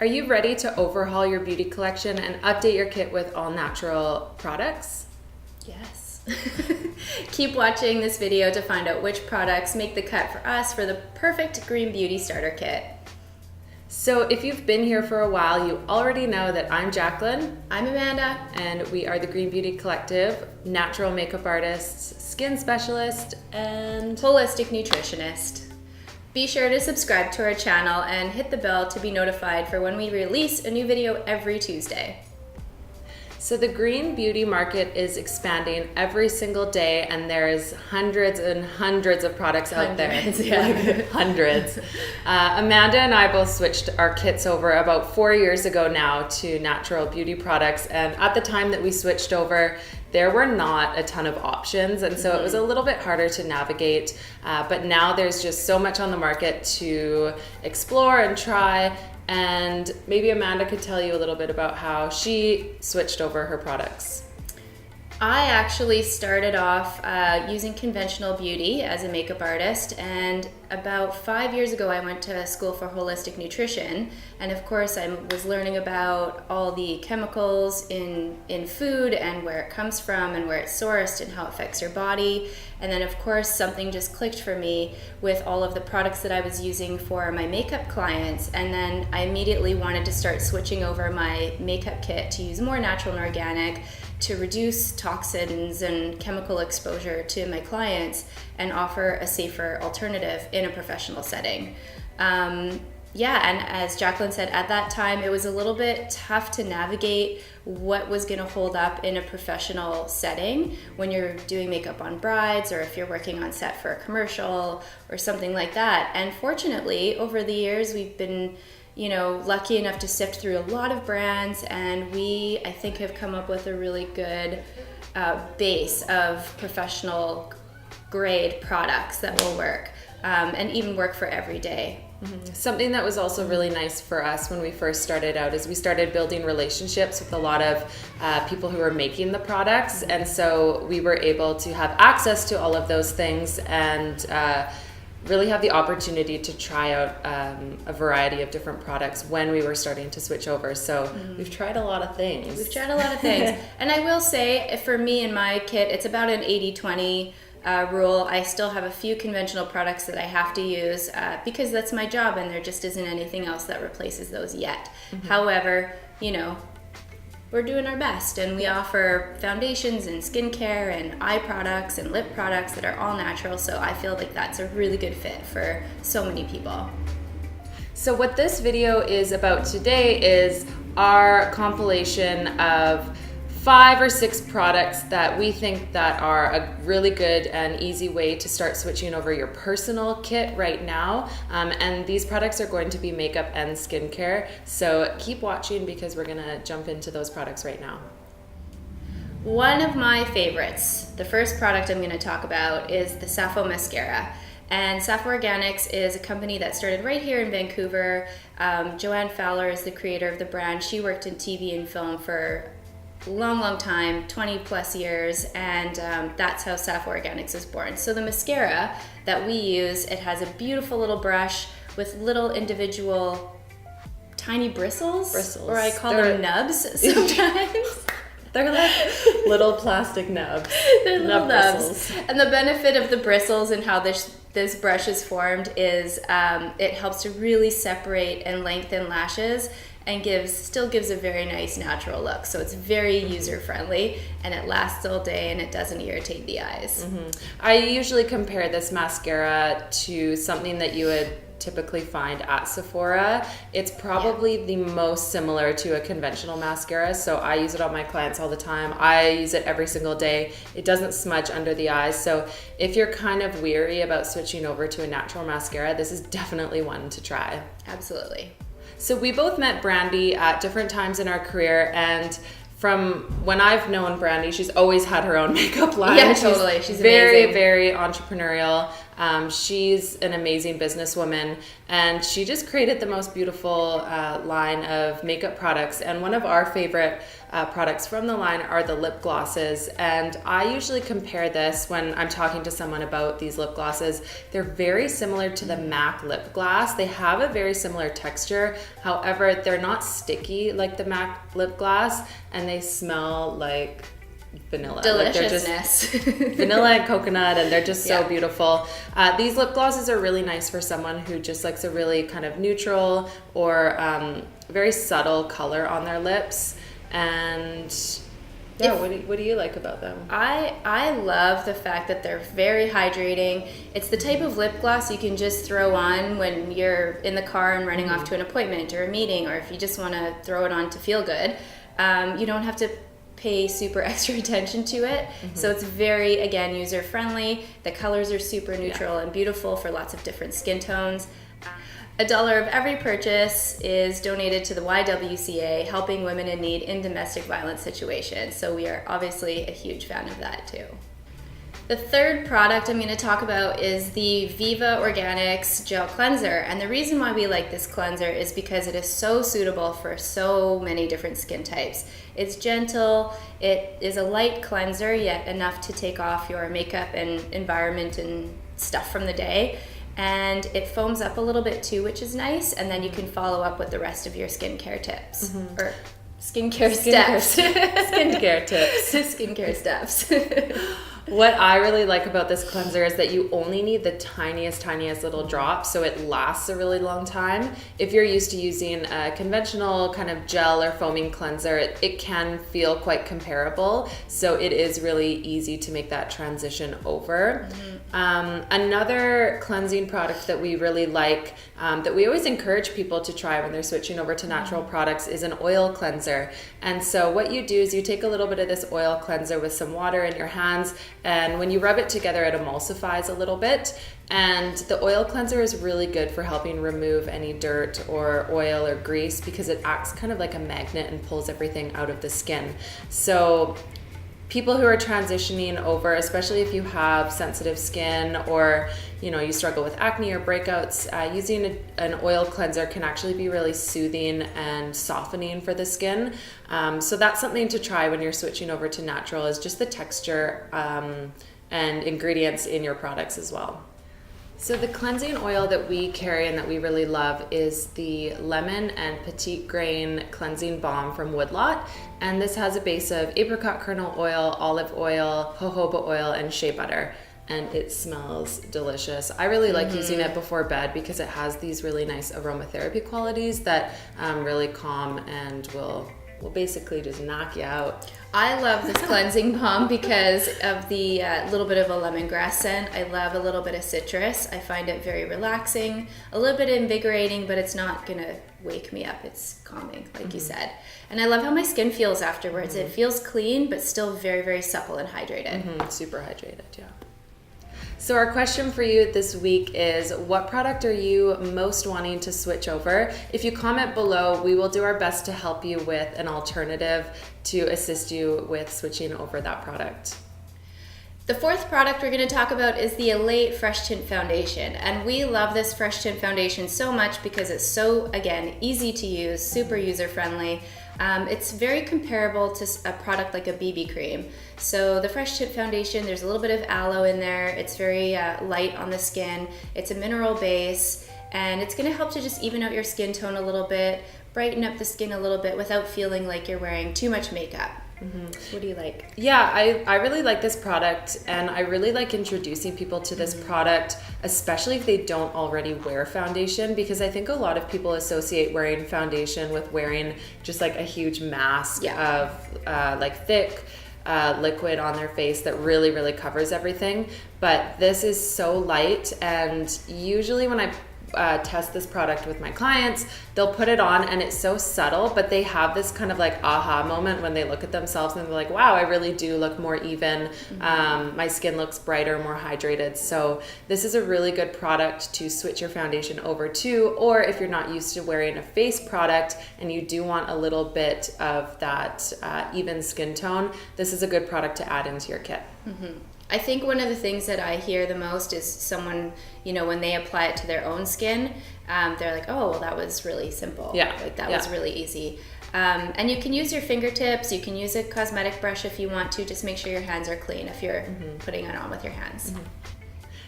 Are you ready to overhaul your beauty collection and update your kit with all natural products? Yes. Keep watching this video to find out which products make the cut for us for the perfect green beauty starter kit. So if you've been here for a while, you already know that I'm Jacqueline. I'm Amanda. And we are the Green Beauty Collective, natural makeup artists, skin specialist, and holistic nutritionist. Be sure to subscribe to our channel and hit the bell to be notified for when we release a new video every Tuesday. So the green beauty market is expanding every single day, and there's hundreds and hundreds of products out there. Hundreds. Amanda and I both switched our kits over about 4 years ago now to natural beauty products, and at the time that we switched over, there were not a ton of options, and so it was a little bit harder to navigate, but now there's just so much on the market to explore and try. And maybe Amanda could tell you a little bit about how she switched over her products. I actually started off using conventional beauty as a makeup artist, and about 5 years ago I went to school for holistic nutrition, and of course I was learning about all the chemicals in food and where it comes from and where it's sourced and how it affects your body. And then of course something just clicked for me with all of the products that I was using for my makeup clients, and then I immediately wanted to start switching over my makeup kit to use more natural and organic to reduce toxins and chemical exposure to my clients and offer a safer alternative in a professional setting. And as Jacqueline said, at that time it was a little bit tough to navigate what was going to hold up in a professional setting when you're doing makeup on brides, or if you're working on set for a commercial or something like that. And fortunately, over the years, we've been lucky enough to sift through a lot of brands, and we, I think, have come up with a really good base of professional grade products that will work and even work for every day. Mm-hmm. Something that was also really nice for us when we first started out is we started building relationships with a lot of people who were making the products, and so we were able to have access to all of those things and really have the opportunity to try out a variety of different products when we were starting to switch over. So we've tried a lot of things. And I will say, for me and my kit, it's about an 80-20 rule. I still have a few conventional products that I have to use because that's my job, and there just isn't anything else that replaces those yet. However, we're doing our best, and we offer foundations and skincare and eye products and lip products that are all natural, so I feel like that's a really good fit for so many people. So what this video is about today is our compilation of 5 or 6 products that we think that are a really good and easy way to start switching over your personal kit right now. And these products are going to be makeup and skincare. So keep watching because we're gonna jump into those products right now. One of my favorites, the first product I'm gonna talk about, is the SAPPHO Mascara. And SAPPHO Organics is a company that started right here in Vancouver. Joanne Fowler is the creator of the brand. She worked in TV and film for long time, 20 plus years, and that's how SAPPHO Organics was born. So the mascara that we use, it has a beautiful little brush with little individual tiny bristles. Or I call them nubs sometimes. They're like little plastic nubs. They're little nubs. And the benefit of the bristles and how this brush is formed is it helps to really separate and lengthen lashes, and still gives a very nice natural look. So it's very user friendly, and it lasts all day, and it doesn't irritate the eyes. I usually compare this mascara to something that you would typically find at Sephora. It's probably the most similar to a conventional mascara, so I use it on my clients all the time. I use it every single day. It doesn't smudge under the eyes, so if you're kind of weary about switching over to a natural mascara, this is definitely one to try. Absolutely. So we both met Brandy at different times in our career, and from when I've known Brandy, she's always had her own makeup line. Yeah, totally. She's very, amazing. very entrepreneurial. She's an amazing businesswoman, and she just created the most beautiful line of makeup products. And one of our favorite products from the line are the lip glosses. And I usually compare this when I'm talking to someone about these lip glosses. They're very similar to the MAC lip gloss. They have a very similar texture. However, they're not sticky like the MAC lip gloss, and they smell like vanilla. Deliciousness. Like vanilla and coconut, and they're just so beautiful. These lip glosses are really nice for someone who just likes a really kind of neutral or very subtle color on their lips. And what do you like about them? I love the fact that they're very hydrating. It's the type of lip gloss you can just throw on when you're in the car and running off to an appointment or a meeting, or if you just want to throw it on to feel good. You don't have to pay super extra attention to it. So it's very, again, user friendly. The colors are super neutral and beautiful for lots of different skin tones. $1 of every purchase is donated to the YWCA, helping women in need in domestic violence situations. So we are obviously a huge fan of that too. The third product I'm going to talk about is the Viva Organics Gel Cleanser. And the reason why we like this cleanser is because it is so suitable for so many different skin types. It's gentle, it is a light cleanser, yet enough to take off your makeup and environment and stuff from the day. And it foams up a little bit too, which is nice. And then you can follow up with the rest of your skincare tips. Or skincare steps. Skincare tips. Skincare steps. What I really like about this cleanser is that you only need the tiniest little drop, so it lasts a really long time. If you're used to using a conventional kind of gel or foaming cleanser, it can feel quite comparable, so it is really easy to make that transition over. Another cleansing product that we really like, that we always encourage people to try when they're switching over to natural products, is an oil cleanser. And so what you do is you take a little bit of this oil cleanser with some water in your hands, and when you rub it together, it emulsifies a little bit. And the oil cleanser is really good for helping remove any dirt or oil or grease, because it acts kind of like a magnet and pulls everything out of the skin. So people who are transitioning over, especially if you have sensitive skin or you struggle with acne or breakouts, using an oil cleanser can actually be really soothing and softening for the skin. So that's something to try when you're switching over to natural, is just the texture and ingredients in your products as well. So the cleansing oil that we carry and that we really love is the Lemon and Petite Grain Cleansing Balm from Woodlot. And this has a base of apricot kernel oil, olive oil, jojoba oil, and shea butter. And it smells delicious. I really like using it before bed because it has these really nice aromatherapy qualities that really calm and will basically just knock you out. I love this cleansing balm because of the little bit of a lemongrass scent. I love a little bit of citrus. I find it very relaxing, a little bit invigorating, but it's not gonna wake me up. It's calming, like you said. And I love how my skin feels afterwards. It feels clean, but still very, very supple and hydrated. Super hydrated, yeah. So our question for you this week is, what product are you most wanting to switch over? If you comment below, we will do our best to help you with an alternative to assist you with switching over that product. The fourth product we're going to talk about is the Elate Fresh Tint Foundation. And we love this Fresh Tint Foundation so much because it's so, again, easy to use, super user-friendly. It's very comparable to a product like a BB cream. So the Fresh Tint Foundation, there's a little bit of aloe in there. It's very light on the skin. It's a mineral base, and it's gonna help to just even out your skin tone a little bit, brighten up the skin a little bit without feeling like you're wearing too much makeup. What do you like? Yeah, I really like this product, and I really like introducing people to this product, especially if they don't already wear foundation, because I think a lot of people associate wearing foundation with wearing just like a huge mask of like thick liquid on their face that really, really covers everything. But this is so light, and usually when I test this product with my clients, they'll put it on and it's so subtle, but they have this kind of like aha moment when they look at themselves and they're like, wow, I really do look more even. My skin looks brighter, more hydrated. So this is a really good product to switch your foundation over to, or if you're not used to wearing a face product and you do want a little bit of that even skin tone, this is a good product to add into your kit. I think one of the things that I hear the most is someone, you know, when they apply it to their own skin, they're like, oh, well, that was really simple. Yeah. Like that was really easy. And you can use your fingertips, you can use a cosmetic brush if you want to, just make sure your hands are clean if you're putting it on with your hands.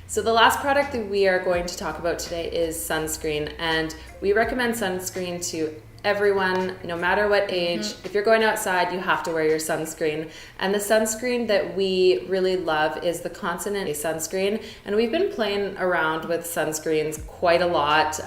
So the last product that we are going to talk about today is sunscreen, and we recommend sunscreen to everyone, no matter what age. If you're going outside, you have to wear your sunscreen. And the sunscreen that we really love is the Continent sunscreen. And we've been playing around with sunscreens quite a lot.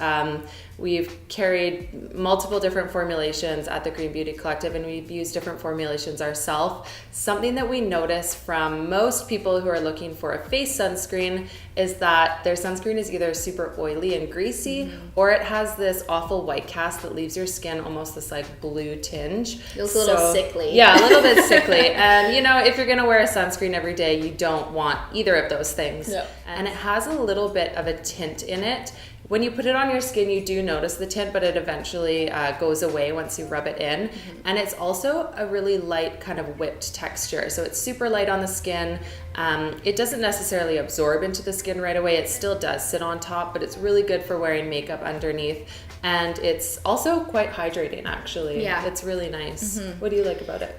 We've carried multiple different formulations at the Green Beauty Collective, and we've used different formulations ourselves. Something that we notice from most people who are looking for a face sunscreen is that their sunscreen is either super oily and greasy, or it has this awful white cast that leaves your skin almost this like blue tinge. It looks a little sickly. Yeah, a little bit sickly. And you know, if you're gonna wear a sunscreen every day, you don't want either of those things. No. And it has a little bit of a tint in it. When you put it on your skin, you do notice the tint, but it eventually goes away once you rub it in. And it's also a really light kind of whipped texture. So it's super light on the skin. It doesn't necessarily absorb into the skin right away. It still does sit on top, but it's really good for wearing makeup underneath. And it's also quite hydrating, actually. Yeah. It's really nice. What do you like about it?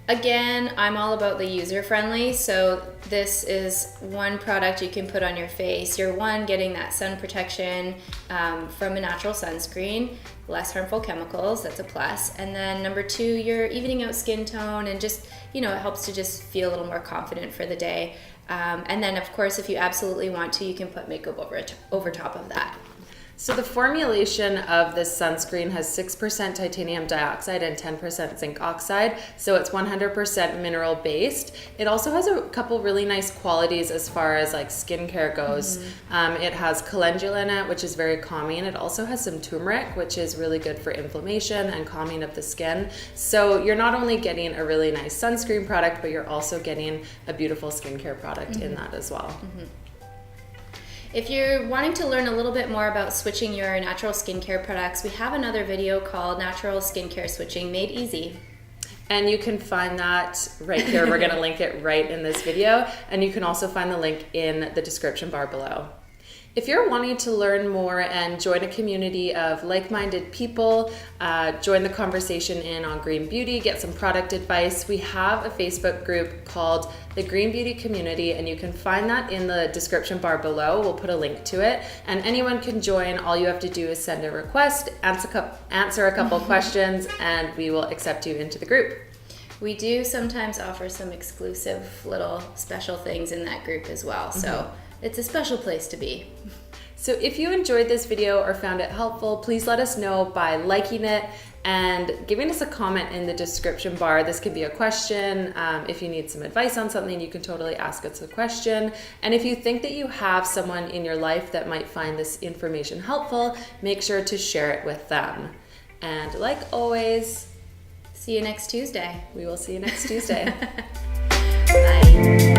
Again, I'm all about the user-friendly, so this is one product you can put on your face. You're one, getting that sun protection from a natural sunscreen, less harmful chemicals, that's a plus. And then number two, you're evening out skin tone and just, you know, it helps to just feel a little more confident for the day. And then of course, if you absolutely want to, you can put makeup over top of that. So the formulation of this sunscreen has 6% titanium dioxide and 10% zinc oxide, so it's 100% mineral based. It also has a couple really nice qualities as far as like skincare goes. It has calendula in it, which is very calming. It also has some turmeric, which is really good for inflammation and calming of the skin. So you're not only getting a really nice sunscreen product, but you're also getting a beautiful skincare product in that as well. If you're wanting to learn a little bit more about switching your natural skincare products, we have another video called Natural Skincare Switching Made Easy. And you can find that right here. We're going to link it right in this video. And you can also find the link in the description bar below. If you're wanting to learn more and join a community of like-minded people, join the conversation in on Green Beauty, get some product advice, we have a Facebook group called the Green Beauty Community, and you can find that in the description bar below. We'll put a link to it, and anyone can join. All you have to do is send a request, answer a couple questions, and we will accept you into the group. We do sometimes offer some exclusive little special things in that group as well, so it's a special place to be. So if you enjoyed this video or found it helpful, please let us know by liking it and giving us a comment in the description bar. This could be a question. If you need some advice on something, you can totally ask us a question. And if you think that you have someone in your life that might find this information helpful, make sure to share it with them. And like always, see you next Tuesday. We will see you next Tuesday. Bye.